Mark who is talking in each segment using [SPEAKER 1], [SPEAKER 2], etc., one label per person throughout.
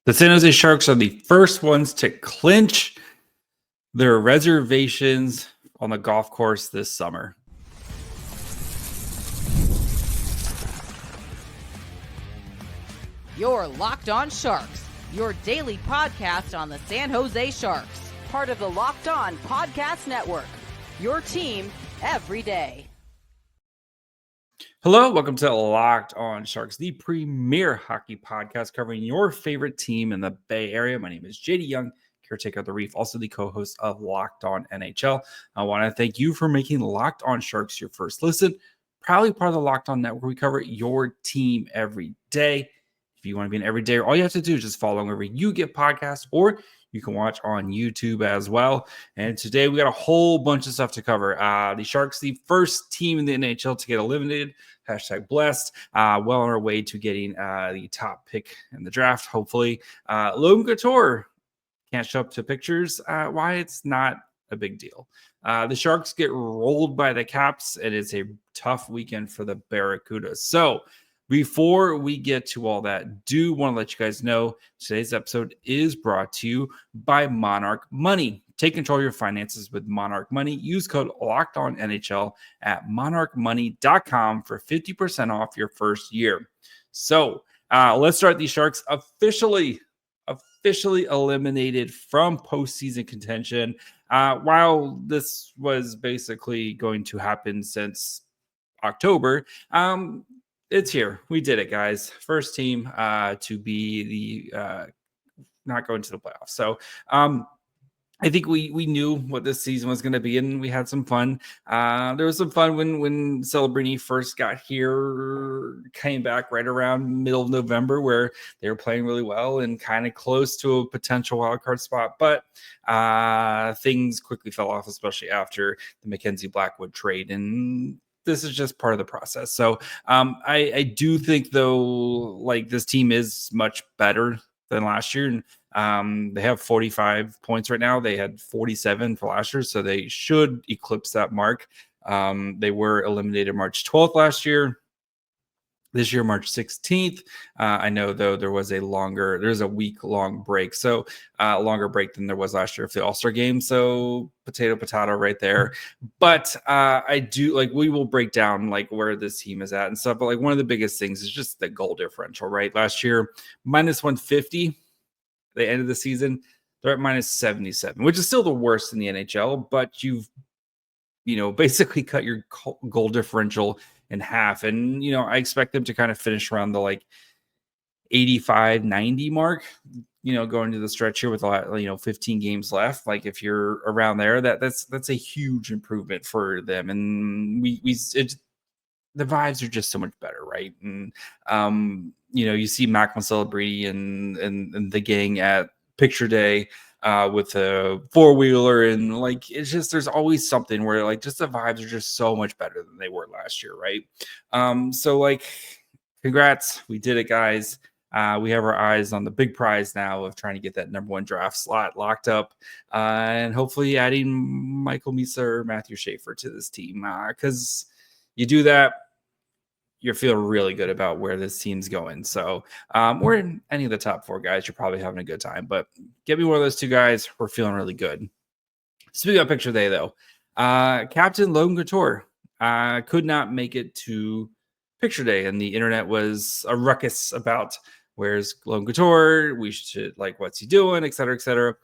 [SPEAKER 1] The San Jose Sharks are the first ones to clinch their reservations on the golf course this summer.
[SPEAKER 2] You're Locked On Sharks, your daily podcast on the San Jose Sharks, part of the Locked On Podcast Network, your team every day.
[SPEAKER 1] Hello, welcome to Locked On Sharks, the premier hockey podcast covering your favorite team in the Bay Area. My name is JD Young, caretaker of the Reef, also the co-host of Locked On NHL. I want to thank you for making Locked On Sharks your first listen. Proudly part of the Locked On Network, we cover your team every day. If you want to be an everyday, all you have to do is just follow wherever you get podcasts, or you can watch on YouTube as well. And today we got a whole bunch of stuff to cover. The Sharks, the first team in the NHL to get eliminated. Hashtag blessed. Well on our way to getting the top pick in the draft, hopefully. Logan Couture can't show up to pictures. Why? It's not a big deal. The Sharks get rolled by the Caps, and it's a tough weekend for the Barracuda. So before we get to all that, do want to let you guys know today's episode is brought to you by Monarch Money. Take control of your finances with Monarch Money. Use code LOCKEDONNHL at monarchmoney.com for 50% off your first year. So let's start. These Sharks officially eliminated from postseason contention. While this was basically going to happen since October, it's here. We did it, guys. First team to be the not going to the playoffs. So I think we knew what this season was going to be, and we had some fun. There was some fun when Celebrini first got here, came back right around middle of November, where they were playing really well and kind of close to a potential wildcard spot. But things quickly fell off, especially after the Mackenzie Blackwood trade. And this is just part of the process. So I do think, though, like, this team is much better than last year. And they have 45 points right now. They had 47 for last year, so they should eclipse that mark. They were eliminated March 12th last year. This year, March 16th. I know, though, there's a week-long break. So a longer break than there was last year for the All-Star game. So potato right there. But I do, like, we will break down, like, where this team is at and stuff. But, like, one of the biggest things is just the goal differential, right? Last year, minus 150. The end of the season, they're at minus 77, which is still the worst in the NHL. But you've, basically cut your goal differential in half. And, I expect them to kind of finish around the 85, 90 mark, going to the stretch here with 15 games left. Like, if you're around there, that's a huge improvement for them. And the vibes are just so much better, right? And you see Macklin Celebrini and the gang at Picture Day with a four-wheeler, and it's just, there's always something where just the vibes are just so much better than they were last year, right? So congrats, we did it, guys. We have our eyes on the big prize now of trying to get that number one draft slot locked up, and hopefully adding Michael Misa or Matthew Schaefer to this team, because you do that, you're feeling really good about where this team's going. So we're in any of the top four guys, you're probably having a good time. But get me one of those two guys, we're feeling really good. Speaking of Picture Day, though, Captain Logan Couture could not make it to Picture Day, and the internet was a ruckus about where's Logan Couture, we should, what's he doing, et cetera, et cetera.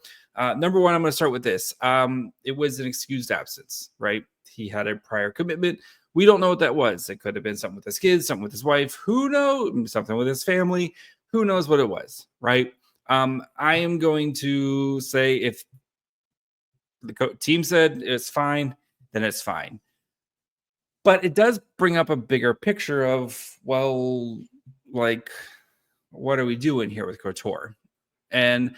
[SPEAKER 1] Number one, I'm going to start with this. It was an excused absence, right? He had a prior commitment. We don't know what that was. It could have been something with his kids, something with his wife. Who knows? Something with his family. Who knows what it was, right? I am going to say, if the team said it's fine, then it's fine. But it does bring up a bigger picture of, well, what are we doing here with Couture? And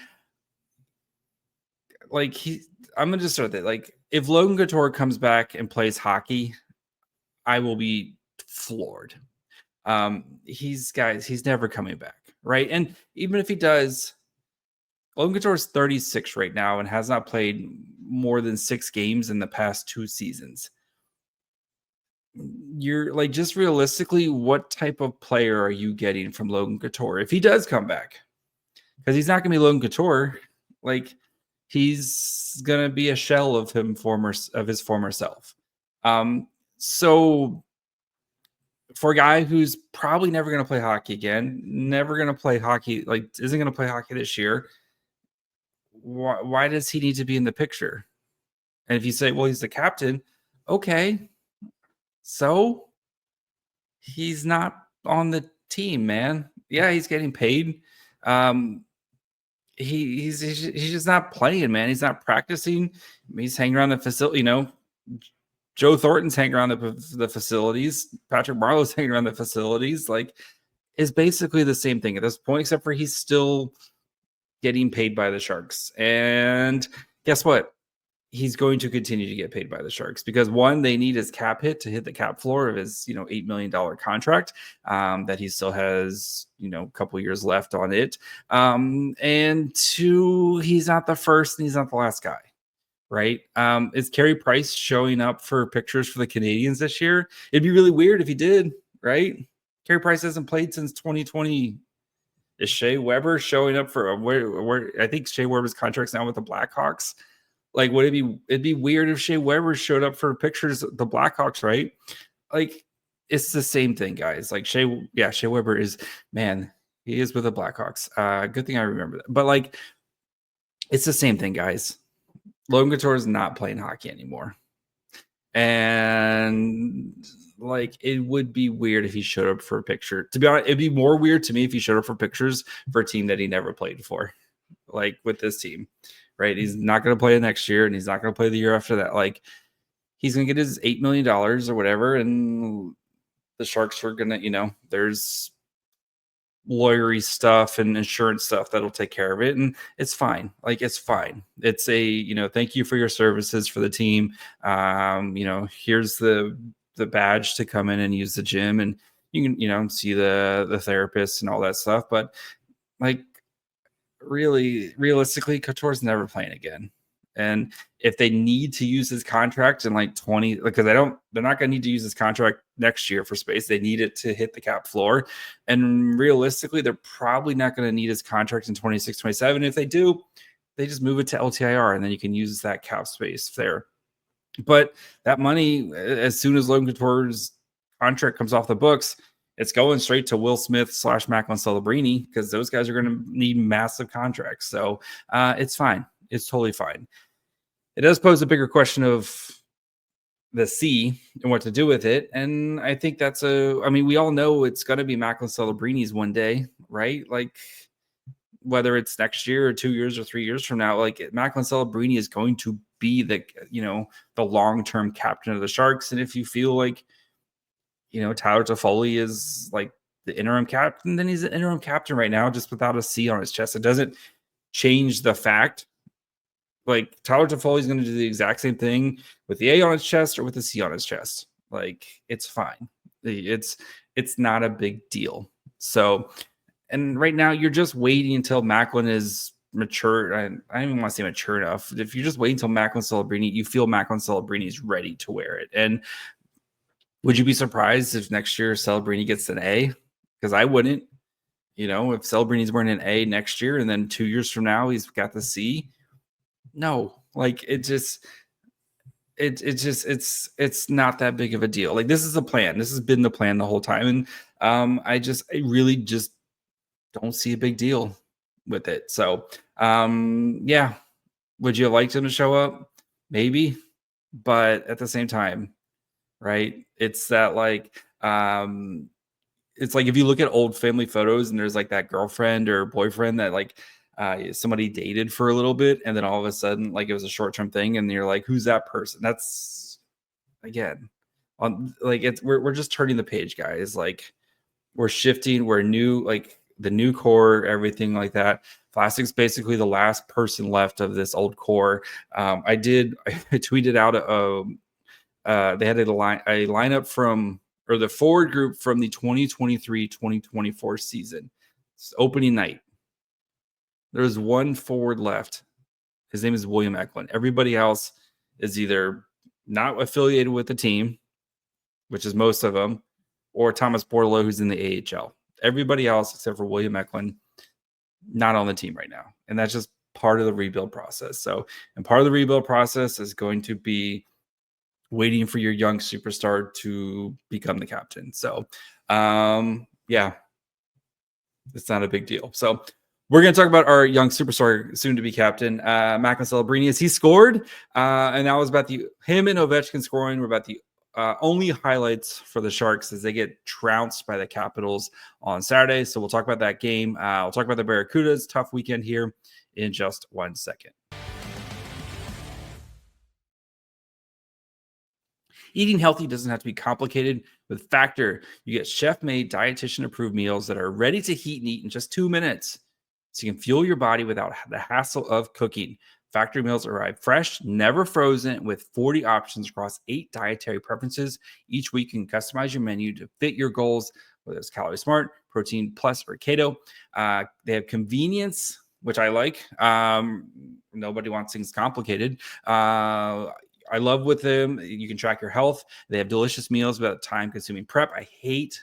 [SPEAKER 1] I'm going to just start that. If Logan Couture comes back and plays hockey, I will be floored. He's never coming back, right? And even if he does, Logan Couture is 36 right now and has not played more than 6 games in the past 2 seasons. You're just realistically, what type of player are you getting from Logan Couture if he does come back? because he's not going to be Logan Couture. Like, he's going to be a shell of his former self. So for a guy who's probably never going to play hockey again, never going to play hockey, like isn't going to play hockey this year, why does he need to be in the picture? And if you say, well, he's the captain, okay, so he's not on the team, man. Yeah, he's getting paid. He's just not playing, man. He's not practicing. He's hanging around the facility. Joe Thornton's hanging around the facilities. Patrick Marleau's hanging around the facilities. Like, it's basically the same thing at this point, except for he's still getting paid by the Sharks. And guess what? He's going to continue to get paid by the Sharks because, one, they need his cap hit to hit the cap floor of his, $8 million contract that he still has, a couple years left on it. And two, he's not the first and he's not the last guy, right? Is Carey Price showing up for pictures for the Canadians this year? It'd be really weird if he did, right? Carey Price hasn't played since 2020. Is Shea Weber showing up for where I think Shea Weber's contract's now with the Blackhawks? Like, it'd be weird if Shea Weber showed up for pictures of the Blackhawks, right? Like, it's the same thing, guys. Like, Shea Weber is, man, he is with the Blackhawks. Good thing I remember that. But, like, it's the same thing, guys. Logan Couture is not playing hockey anymore. And, like, it would be weird if he showed up for a picture. To be honest, it'd be more weird to me if he showed up for pictures for a team that he never played for, like with this team. Right, he's not going to play next year, and he's not going to play the year after that. Like, he's going to get his $8 million or whatever, and the Sharks are going to, there's lawyery stuff and insurance stuff that'll take care of it, and it's fine. Like, it's fine. It's a, thank you for your services for the team. Here's the badge to come in and use the gym, and you can, see the therapist and all that stuff. But, like, realistically, Couture's never playing again. And if they need to use his contract in like 20, because they're not going to need to use his contract next year for space. They need it to hit the cap floor. And realistically, they're probably not going to need his contract in 26, 27. If they do, they just move it to LTIR, and then you can use that cap space there. But that money, as soon as Logan Couture's contract comes off the books, it's going straight to Will Smith / Macklin Celebrini, because those guys are going to need massive contracts. So it's fine. It's totally fine. It does pose a bigger question of the C and what to do with it. And I think we all know it's going to be Macklin Celebrini's one day, right? Like, whether it's next year or 2 years or 3 years from now, like, Macklin Celebrini is going to be the long-term captain of the Sharks. And if you feel like, Tyler Toffoli is like the interim captain, then he's an interim captain right now, just without a C on his chest. It doesn't change the fact. Like, Tyler Toffoli is going to do the exact same thing with the A on his chest or with the C on his chest. Like, it's fine. It's not a big deal. So, and right now you're just waiting until Macklin is mature. I don't even want to say mature enough. If you just wait until Macklin Celebrini, you feel Macklin Celebrini is ready to wear it. And would you be surprised if next year Celebrini gets an A? Because I wouldn't. If Celebrini's wearing an A next year and then 2 years from now he's got the C. No, like, it's not that big of a deal. Like, this is a plan. This has been the plan the whole time. And I really just don't see a big deal with it. So yeah. Would you have liked him to show up? Maybe. But at the same time, right? It's that, like, it's like if you look at old family photos and there's like that girlfriend or boyfriend that like somebody dated for a little bit, and then all of a sudden, like, it was a short-term thing, and you're like, who's that person? That's, again, we're just turning the page, guys. Like, we're shifting, we're new, like the new core, everything like that. Plastic's basically the last person left of this old core. I tweeted out they had a lineup from, or the forward group from the 2023-2024 season. It's opening night. There's one forward left. His name is William Eklund. Everybody else is either not affiliated with the team, which is most of them, or Thomas Bordelot, who's in the AHL. Everybody else, except for William Eklund, not on the team right now. And that's just part of the rebuild process. So, and part of the rebuild process is going to be waiting for your young superstar to become the captain. So, yeah, it's not a big deal. So, we're going to talk about our young superstar, soon to be captain, Macklin Celebrini, as he scored. And that was about him and Ovechkin scoring were about the only highlights for the Sharks as they get trounced by the Capitals on Saturday. So we'll talk about that game. We'll talk about the Barracudas' tough weekend here in just 1 second. Eating healthy doesn't have to be complicated. With Factor, you get chef-made, dietitian-approved meals that are ready to heat and eat in just 2 minutes. So you can fuel your body without the hassle of cooking. Factory meals arrive fresh, never frozen, with 40 options across 8 dietary preferences. Each week, you can customize your menu to fit your goals, whether it's Calorie Smart, Protein Plus, or Keto. They have convenience, which I like. Nobody wants things complicated. I love with them. You can track your health. They have delicious meals without time-consuming prep. I hate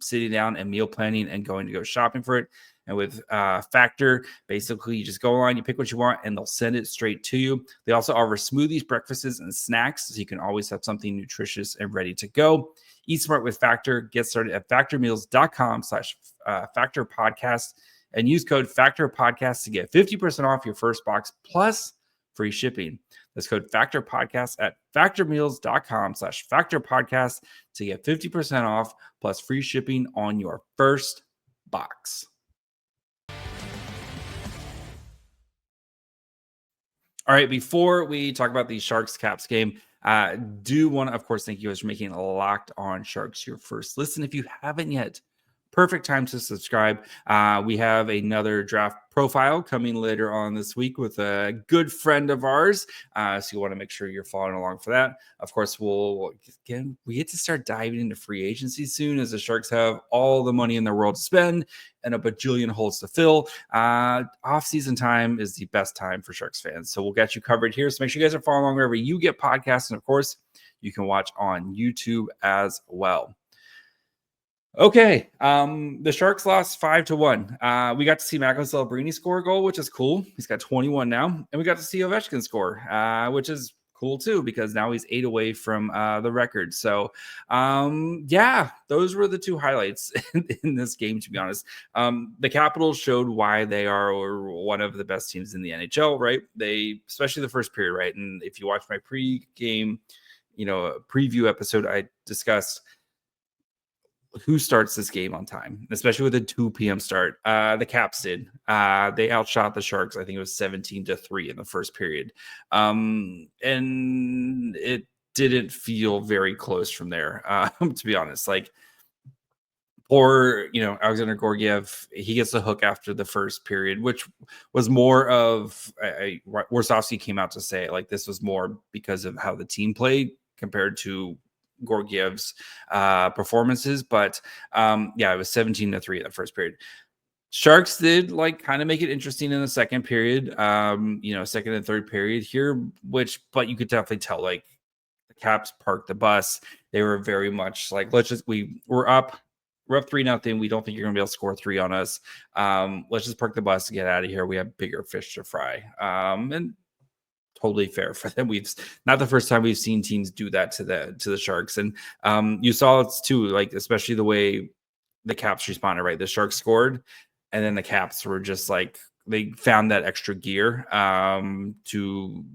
[SPEAKER 1] sitting down and meal planning and going to go shopping for it. And with Factor, basically you just go online, you pick what you want, and they'll send it straight to you. They also offer smoothies, breakfasts, and snacks, so you can always have something nutritious and ready to go. Eat smart with Factor. Get started at factormeals.com/Factor Podcast and use code Factor Podcast to get 50% off your first box plus free shipping. That's code Factor Podcast at factormeals.com/Factor Podcast to get 50% off plus free shipping on your first box. All right, before we talk about the Sharks Caps game, do want to, of course, thank you guys for making Locked On Sharks your first listen. If you haven't yet, perfect time to subscribe. We have another draft profile coming later on this week with a good friend of ours. So you want to make sure you're following along for that. Of course, we get to start diving into free agency soon, as the Sharks have all the money in the world to spend and a bajillion holes to fill. Off-season time is the best time for Sharks fans. So we'll get you covered here. So make sure you guys are following along wherever you get podcasts. And of course, you can watch on YouTube as well. Okay, the Sharks lost 5-1. We got to see Macklin Celebrini score a goal, which is cool. He's got 21 now, and we got to see Ovechkin score, which is cool too, because now he's 8 away from the record. So, yeah, those were the two highlights in this game, to be honest. The Capitals showed why they are one of the best teams in the NHL, right? Especially the first period, right? And if you watch my pre-game, preview episode, I discussed who starts this game on time, especially with a 2 p.m. start. The Caps did. They outshot the Sharks. I think it was 17-3 in the first period. And it didn't feel very close from there, to be honest. Like, poor, Alexander Gorgiev, he gets the hook after the first period, which was more of, Warsawski came out to say, like, this was more because of how the team played compared to Gorgiev's performances. But it was 17-3 in the first period. Sharks did kind of make it interesting in the second period, second and third period here, but you could definitely tell, the Caps parked the bus. They were very much like, we're up 3-0. We don't think you're gonna be able to score 3 on us. Let's just park the bus and get out of here. We have bigger fish to fry. And totally fair for them. We've not the first time we've seen teams do that to the Sharks. And you saw it too, especially the way the Caps responded, right? The Sharks scored, and then the Caps were just they found that extra gear to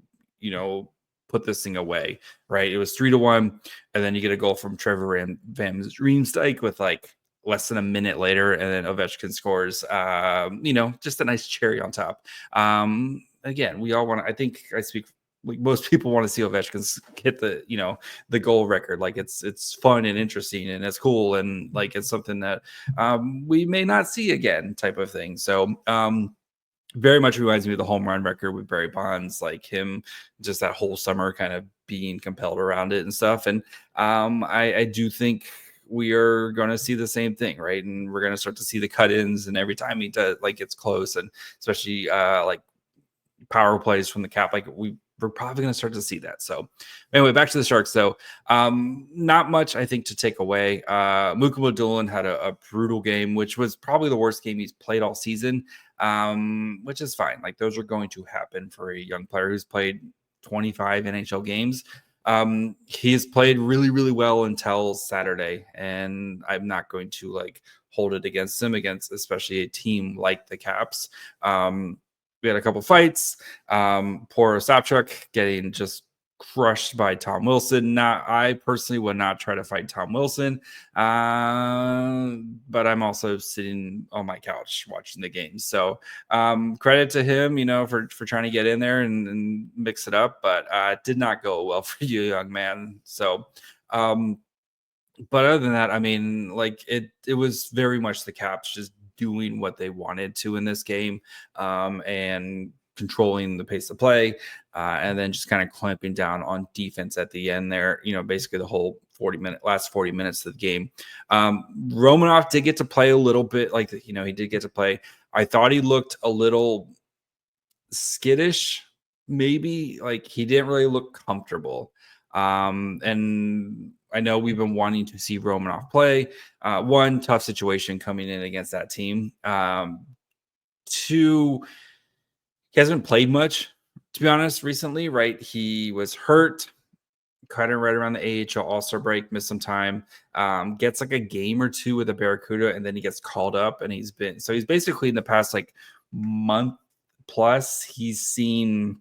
[SPEAKER 1] put this thing away, right? It was 3-1, and then you get a goal from Trevor Van Riemsdyk with less than a minute later, and then Ovechkin scores. Just a nice cherry on top. Again, we all want to, I think I speak, most people want to see Ovechkin hit the goal record. It's fun and interesting and it's cool. And it's something that we may not see again, type of thing. So very much reminds me of the home run record with Barry Bonds, him, just that whole summer kind of being compelled around it and stuff. And I do think we are going to see the same thing, right? And we're going to start to see the cut-ins, and every time he does, gets close, and especially power plays from the Cap. we're probably going to start to see that. So anyway, back to the Sharks. So not much, I think, to take away. Mukama Dolan had a brutal game, which was probably the worst game he's played all season, which is fine. Like those are going to happen for a young player who's played 25 NHL games. He has played really, really well until Saturday, and I'm not going to like hold it against him, against especially a team like the Caps. We had a couple fights. Poor Ostapchuk getting just crushed by Tom Wilson. I personally would not try to fight Tom Wilson, but I'm also sitting on my couch watching the game. So credit to him, for trying to get in there and mix it up, but it did not go well for you, young man. So, but other than that, I mean, like it was very much the Caps just doing what they wanted to in this game, and controlling the pace of play, and then just kind of clamping down on defense at the end there, basically the whole last 40 minutes of the game. Romanov did get to play a little bit, he did get to play. I thought he looked a little skittish, maybe, like he didn't really look comfortable. And I know we've been wanting to see Romanov play. One, tough situation coming in against that team. Two, he hasn't played much, to be honest, recently, right? He was hurt kind of right around the AHL All-Star break, missed some time, gets like a game or two with the Barracuda, and then he gets called up, and he's basically in the past like month plus, he's seen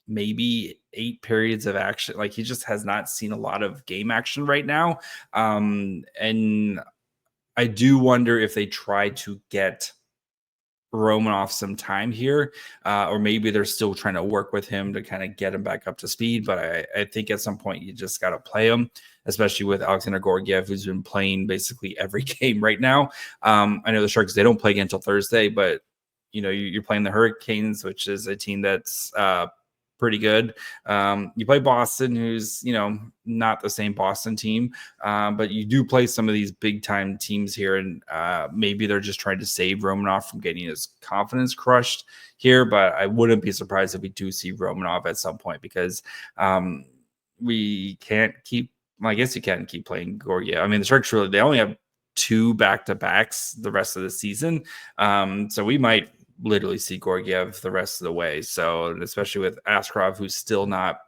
[SPEAKER 1] maybe 8 periods of action. Like he just has not seen a lot of game action right now. And I do wonder if they try to get Romanov some time here, or maybe they're still trying to work with him to kind of get him back up to speed. But I think at some point you just got to play him, especially with Alexander Georgiev, who's been playing basically every game right now. I know the Sharks, they don't play again until Thursday, but you're playing the Hurricanes, which is a team that's pretty good. You play Boston, who's not the same Boston team, but you do play some of these big time teams here, and maybe they're just trying to save Romanov from getting his confidence crushed here. But I wouldn't be surprised if we do see Romanov at some point, because we can't keep. Well, I guess you can keep playing Georgiev. I mean, the Sharks they only have 2 back-to-backs the rest of the season, so we might literally see Georgiev the rest of the way. So, especially with Askarov, who's still not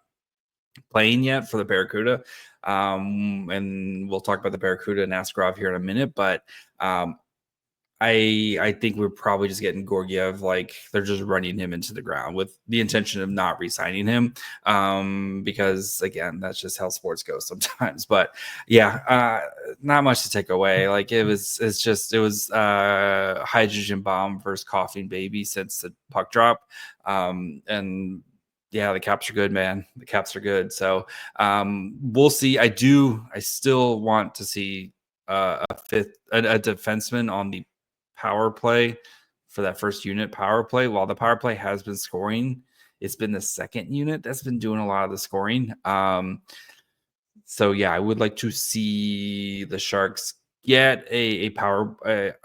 [SPEAKER 1] playing yet for the Barracuda. And we'll talk about the Barracuda and Askarov here in a minute, but I think we're probably just getting Georgiev, like they're just running him into the ground with the intention of not re-signing him, because again, that's just how sports go sometimes. But yeah, not much to take away. Like it was hydrogen bomb versus coughing baby since the puck drop. And yeah, the Caps are good, man. The Caps are good. So we'll see. I still want to see a defenseman on the power play for that first unit power play. While the power play has been scoring, it's been the second unit that's been doing a lot of the scoring. So yeah, I would like to see the Sharks get a power.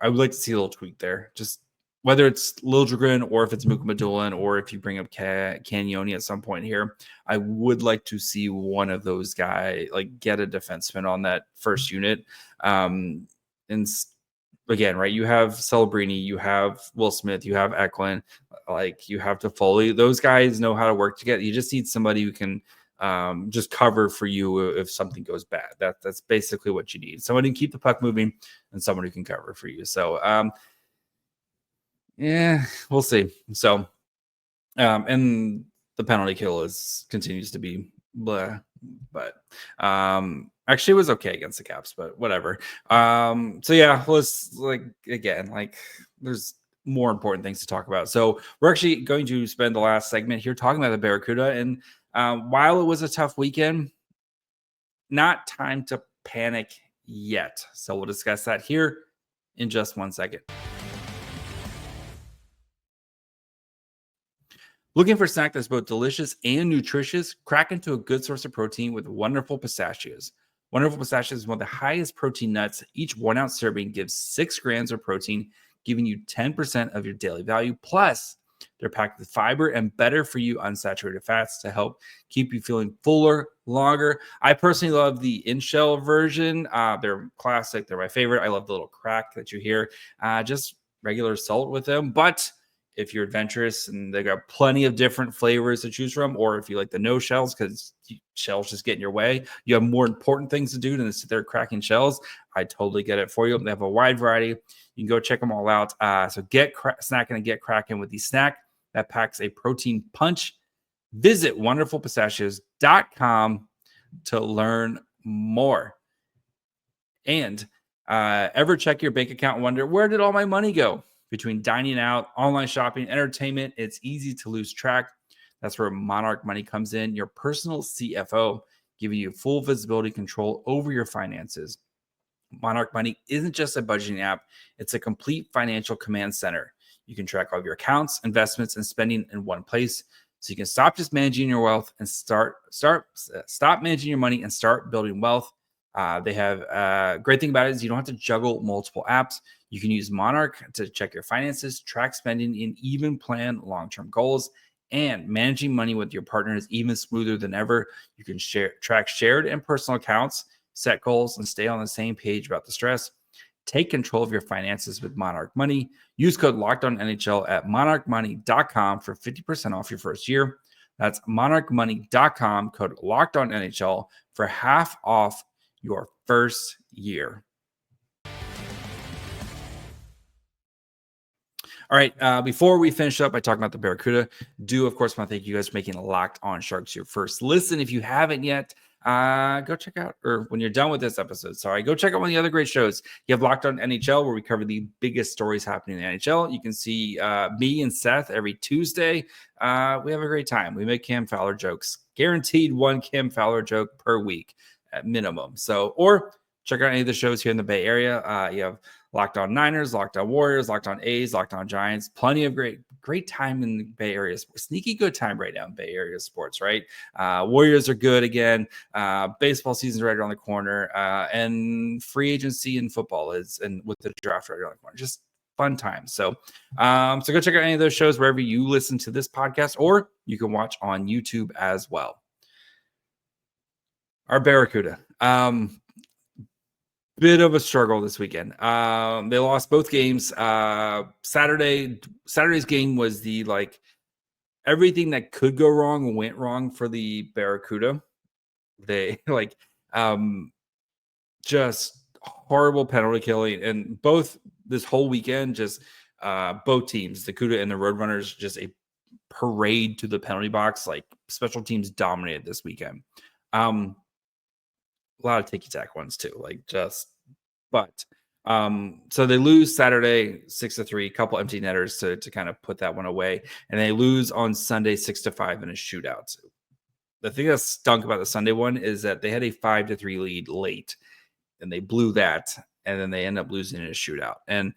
[SPEAKER 1] I would like to see a little tweak there, just whether it's Liljegren or if it's Mukama Dolan or if you bring up Cagnoni at some point here. I would like to see one of those guys like get a defenseman on that first unit. And again, right, you have Celebrini, you have Will Smith, you have Eklund, like you have Toffoli. Those guys know how to work together. You just need somebody who can just cover for you if something goes bad. That's basically what you need. Someone who can keep the puck moving and someone who can cover for you. So yeah, we'll see. So and the penalty kill continues to be blah, but actually it was okay against the Caps, but whatever. So yeah, let's there's more important things to talk about. So we're actually going to spend the last segment here talking about the Barracuda. And while it was a tough weekend, not time to panic yet. So we'll discuss that here in just 1 second. Looking for a snack that's both delicious and nutritious? Crack into a good source of protein with Wonderful Pistachios. Wonderful Pistachios is one of the highest protein nuts. Each 1 ounce serving gives 6 grams of protein, giving you 10% of your daily value. Plus, They're packed with fiber and better for you unsaturated fats to help keep you feeling fuller longer. I personally love the in-shell version. They're classic. They're my favorite. I love the little crack that you hear. Just regular salt with them. But if you're adventurous and they got plenty of different flavors to choose from, or if you like the no shells because shells just get in your way, you have more important things to do than to sit there cracking shells, I totally get it for you. They have a wide variety. You can go check them all out. So get snacking and get cracking with the snack that packs a protein punch. Visit wonderfulpistachios.com to learn more. And ever check your bank account and wonder, where did all my money go? Between dining out, online shopping, entertainment, it's easy to lose track. That's where Monarch Money comes in, your personal CFO, giving you full visibility control over your finances. Monarch Money isn't just a budgeting app, it's a complete financial command center. You can track all of your accounts, investments, and spending in one place, so you can stop just managing your wealth and stop managing your money and start building wealth. They have great thing about it is you don't have to juggle multiple apps. You can use Monarch to check your finances, track spending, and even plan long-term goals. And managing money with your partner is even smoother than ever. You can track shared and personal accounts, set goals, and stay on the same page about the stress. Take control of your finances with Monarch Money. Use code LOCKEDONNHL at monarchmoney.com for 50% off your first year. That's monarchmoney.com, code LOCKEDONNHL for half off your first year. All right. Before we finish up by talking about the Barracuda, of course want to thank you guys for making Locked On Sharks your first listen. If you haven't yet, go check out, or when you're done with this episode, go check out one of the other great shows. You have Locked On NHL, where we cover the biggest stories happening in the NHL. You can see me and Seth every Tuesday. We have a great time. We make Cam Fowler jokes, guaranteed one Cam Fowler joke per week at minimum. Or check out any of the shows here in the Bay Area. You have Locked On Niners, Locked On Warriors, Locked On A's, Locked On Giants. Plenty of great time in the Bay Area. Sneaky good time right now in Bay Area sports, right? Warriors are good again. Baseball season's right around the corner. And free agency in football and with the draft right around the corner. Just fun times. So go check out any of those shows wherever you listen to this podcast, or you can watch on YouTube as well. Our Barracuda. Bit of a struggle this weekend. They lost both games. Saturday's game was the everything that could go wrong went wrong for the Barracuda. They just horrible penalty killing, and both this whole weekend, just both teams, the Cuda and the Roadrunners, just a parade to the penalty box. Special teams dominated this weekend. A lot of ticky-tack ones too, so they lose Saturday 6-3, couple empty netters to kind of put that one away, and they lose on Sunday 6-5 in a shootout. The thing that stunk about the Sunday one is that they had a 5-3 lead late, and they blew that, and then they end up losing in a shootout. And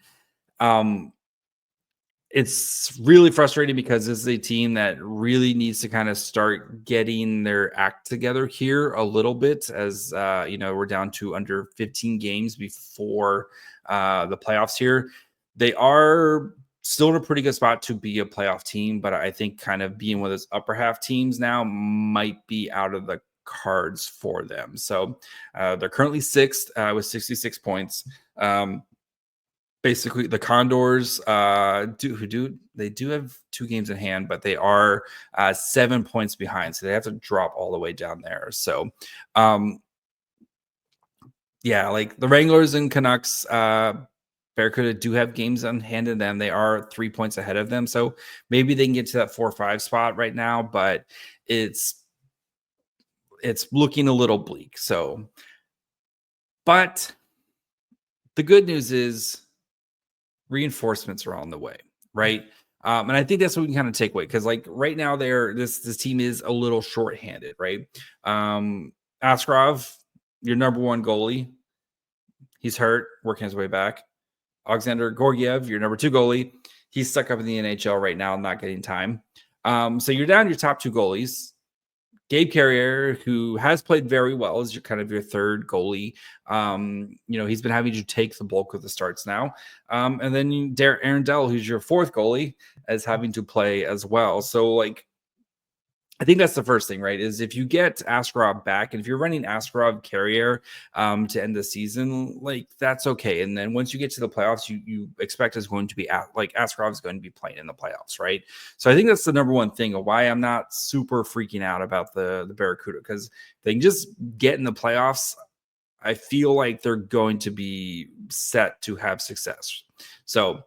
[SPEAKER 1] it's really frustrating because this is a team that really needs to kind of start getting their act together here a little bit, as we're down to under 15 games before the playoffs here. They are still in a pretty good spot to be a playoff team, but I think kind of being one of those upper half teams now might be out of the cards for them. So they're currently sixth with 66 points. Basically, the Condors they do have 2 games in hand, but they are 7 points behind, so they have to drop all the way down there. So, the Wranglers and Canucks, Barracuda do have games on hand in them. They are 3 points ahead of them, so maybe they can get to that 4-5 spot right now, but it's looking a little bleak. So, but the good news is reinforcements are on the way, right? And I think that's what we can kind of take away, because right now this team is a little shorthanded, right? Askarov, your number one goalie, he's hurt, working his way back. Alexander Gorgiev, your number 2 goalie, he's stuck up in the NHL right now, not getting time. So you're down your top 2 goalies. Gabe Carrier, who has played very well, is your third goalie. He's been having to take the bulk of the starts now. And then Aaron Dell, who's your fourth goalie, is having to play as well. So, like, I think that's the first thing, right? Is if you get Askarov back, and if you're running Askarov Carrier to end the season, like, that's okay. And then once you get to the playoffs, you expect is going to be Askarov is going to be playing in the playoffs, right? So I think that's the number one thing of why I'm not super freaking out about the Barracuda, because they can just get in the playoffs. I feel like they're going to be set to have success. So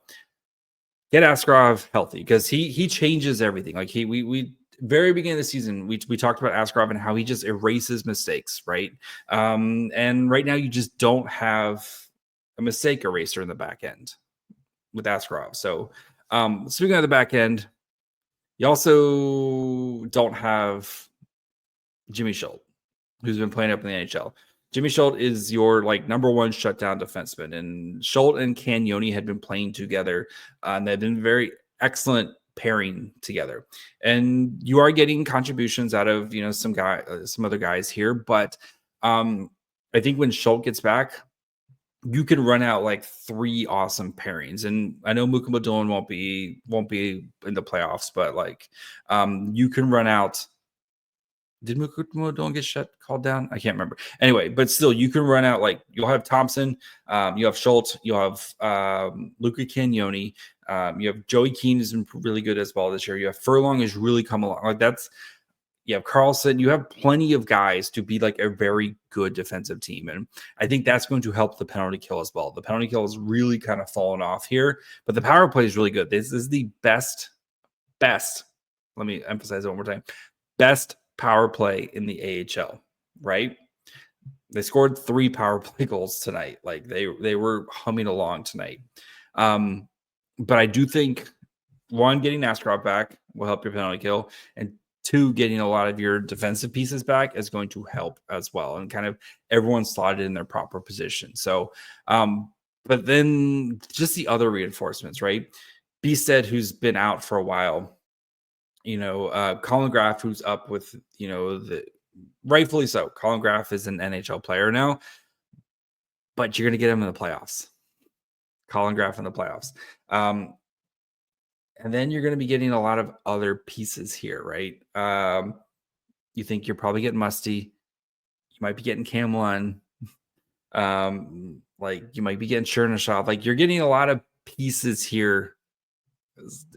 [SPEAKER 1] get Askarov healthy, because he changes everything. Like we very beginning of the season, we talked about Askarov and how he just erases mistakes, right? And right now you just don't have a mistake eraser in the back end with Askarov. So speaking of the back end, you also don't have Jimmy Schultz, who's been playing up in the NHL. Jimmy Schultz is your number one shutdown defenseman, and Schultz and Cagnoni had been playing together, and they've been very excellent pairing together. And you are getting contributions out of some other guys here, but I think when Schultz gets back, you can run out like three awesome pairings. And I know Mukama Dillon won't be in the playoffs, but you can run out. Did Mukama Dillon get called down? I can't remember. Anyway, but still, you can run out you'll have Thompson, you have Schultz, you'll have Luca Cagnoni, you have Joey Keane has been really good as well this year. You have Furlong has really come along. You have Carlson. You have plenty of guys to be a very good defensive team, and I think that's going to help the penalty kill as well. The penalty kill has really kind of fallen off here, but the power play is really good. This is the best. Let me emphasize it one more time. Best power play in the AHL, right? They scored 3 power play goals tonight. They were humming along tonight. But I do think, one, getting Askarov back will help your penalty kill, and 2, getting a lot of your defensive pieces back is going to help as well, and kind of everyone slotted in their proper position. So, but then just the other reinforcements, right? Beasted, who's been out for a while, Colin Graff, who's up with, rightfully so. Colin Graff is an NHL player now, but you're going to get him in the playoffs. Colin Graff in the playoffs. And then you're going to be getting a lot of other pieces here, right? You think you're probably getting Musty. You might be getting Camlon. You might be getting Chernyshov. You're getting a lot of pieces here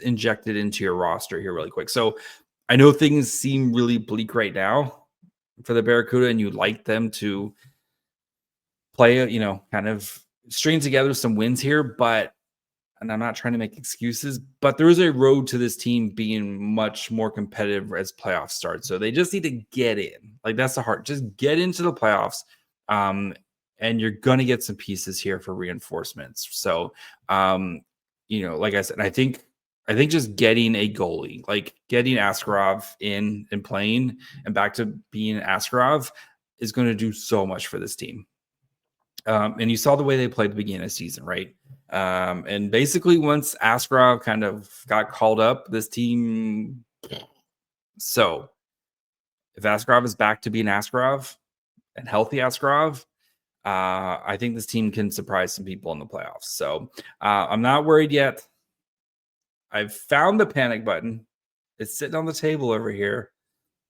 [SPEAKER 1] injected into your roster here really quick. So I know things seem really bleak right now for the Barracuda, and you'd like them to play, kind of string together some wins here, and I'm not trying to make excuses, but there is a road to this team being much more competitive as playoffs start. So they just need to get in. That's the heart. Just get into the playoffs. And you're going to get some pieces here for reinforcements. So, like I said, I think just getting a goalie, getting Askarov in and playing and back to being Askarov, is going to do so much for this team. And you saw the way they played at the beginning of the season, right? And basically once Askarov kind of got called up, this team. So if Askarov is back to being Askarov and healthy Askarov, I think this team can surprise some people in the playoffs. So I'm not worried yet. I've found the panic button. It's sitting on the table over here,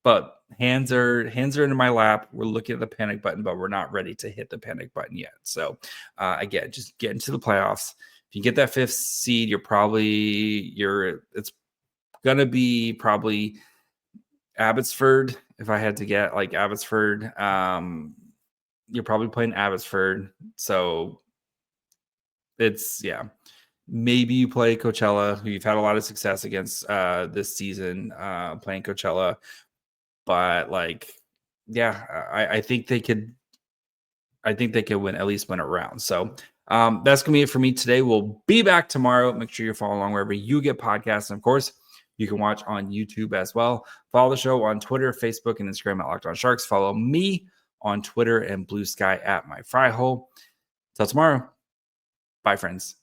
[SPEAKER 1] but hands are into my lap. We're looking at the panic button, but we're not ready to hit the panic button yet. So again, just get into the playoffs. If you get that 5th seed, it's gonna be probably Abbotsford. If I had to get Abbotsford, you're probably playing Abbotsford. So maybe you play Coachella, who you've had a lot of success against this season, playing Coachella. But I think they could. I think they could at least win a round. So that's gonna be it for me today. We'll be back tomorrow. Make sure you follow along wherever you get podcasts, and of course, you can watch on YouTube as well. Follow the show on Twitter, Facebook, and Instagram at Locked On Sharks. Follow me on Twitter and Blue Sky at My Fry Hole. Till tomorrow. Bye, friends.